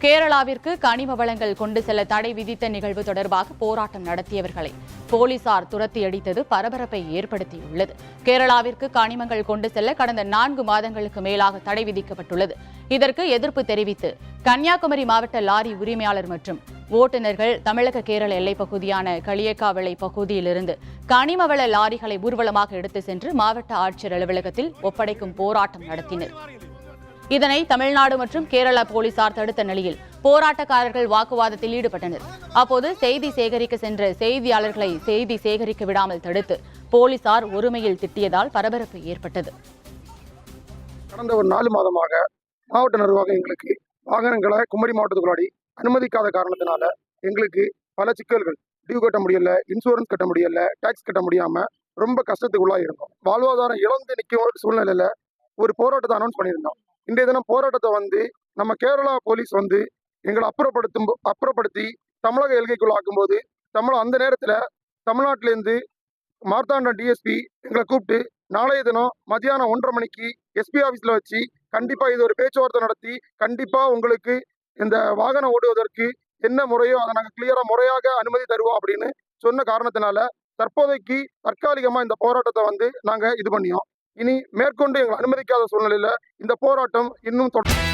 கேரளாவிற்கு கனிம வளங்கள் கொண்டு செல்ல தடை விதித்த நிகழ்வு தொடர்பாக போராட்டம் நடத்தியவர்களை போலீசார் துரத்தி அடித்தது பரபரப்பை ஏற்படுத்தியுள்ளது. கேரளாவிற்கு கனிமங்கள் கொண்டு செல்ல கடந்த 4 மாதங்களுக்கு மேலாக தடை விதிக்கப்பட்டுள்ளது. இதற்கு எதிர்ப்பு தெரிவித்து கன்னியாகுமரி மாவட்ட லாரி உரிமையாளர் மற்றும் ஓட்டுநர்கள் தமிழக கேரள எல்லைப் பகுதியான களியக்காவிளை பகுதியிலிருந்து கனிமவள லாரிகளை ஊர்வலமாக எடுத்து சென்று மாவட்ட ஆட்சியர் அலுவலகத்தில் ஒப்படைக்கும் போராட்டம் நடத்தினர். இதனை தமிழ்நாடு மற்றும் கேரள போலீசார் தடுத்த நிலையில் போராட்டக்காரர்கள் வாக்குவாதத்தில் ஈடுபட்டனர். அப்போது செய்தி சேகரிக்க சென்ற செய்தியாளர்களை செய்தி சேகரிக்க விடாமல் தடுத்து போலீசார் ஒருமையில் திட்டியதால் பரபரப்பு ஏற்பட்டது. கடந்த ஒரு 4 மாதமாக மாவட்ட நிர்வாகம் எங்களுக்கு வாகனங்களை குமரி மாவட்டத்துக்குள்ளாடி அனுமதிக்காத காரணத்தினால எங்களுக்கு பல சிக்கல்கள், டியூ கட்ட முடியல, இன்சூரன்ஸ் கட்ட முடியல, டாக்ஸ் கட்ட முடியாம ரொம்ப கஷ்டத்துக்குள்ளாக இருக்கும். வாழ்வாதாரம் இழந்து நிற்கும் சூழ்நிலையில ஒரு போராட்டத்தை அனௌன்ஸ் பண்ணியிருந்தோம். இன்றைய தினம் போராட்டத்தை நம்ம கேரளா போலீஸ் எங்களை அப்புறப்படுத்தி தமிழக எல்கைக்குள்ள ஆக்கும்போது அந்த நேரத்தில் தமிழ்நாட்டிலேருந்து மார்த்தாண்டம் டிஎஸ்பி எங்களை கூப்பிட்டு நாளைய தினம் மதியானம் 1:30 மணிக்கு எஸ்பி ஆஃபீஸில் வச்சு கண்டிப்பாக இது ஒரு பேச்சுவார்த்தை நடத்தி கண்டிப்பாக உங்களுக்கு இந்த வாகனம் ஓடுவதற்கு என்ன முறையோ அதை நாங்கள் கிளியராக முறையாக அனுமதி தருவோம் அப்படின்னு சொன்ன காரணத்தினால தற்போதைக்கு தற்காலிகமாக இந்த போராட்டத்தை நாங்கள் இது பண்ணியோம். இனி மேற்கொண்டு எங்களை அனுமதிக்காத சூழ்நிலையில் இந்த போராட்டம் இன்னும் தொடரும்.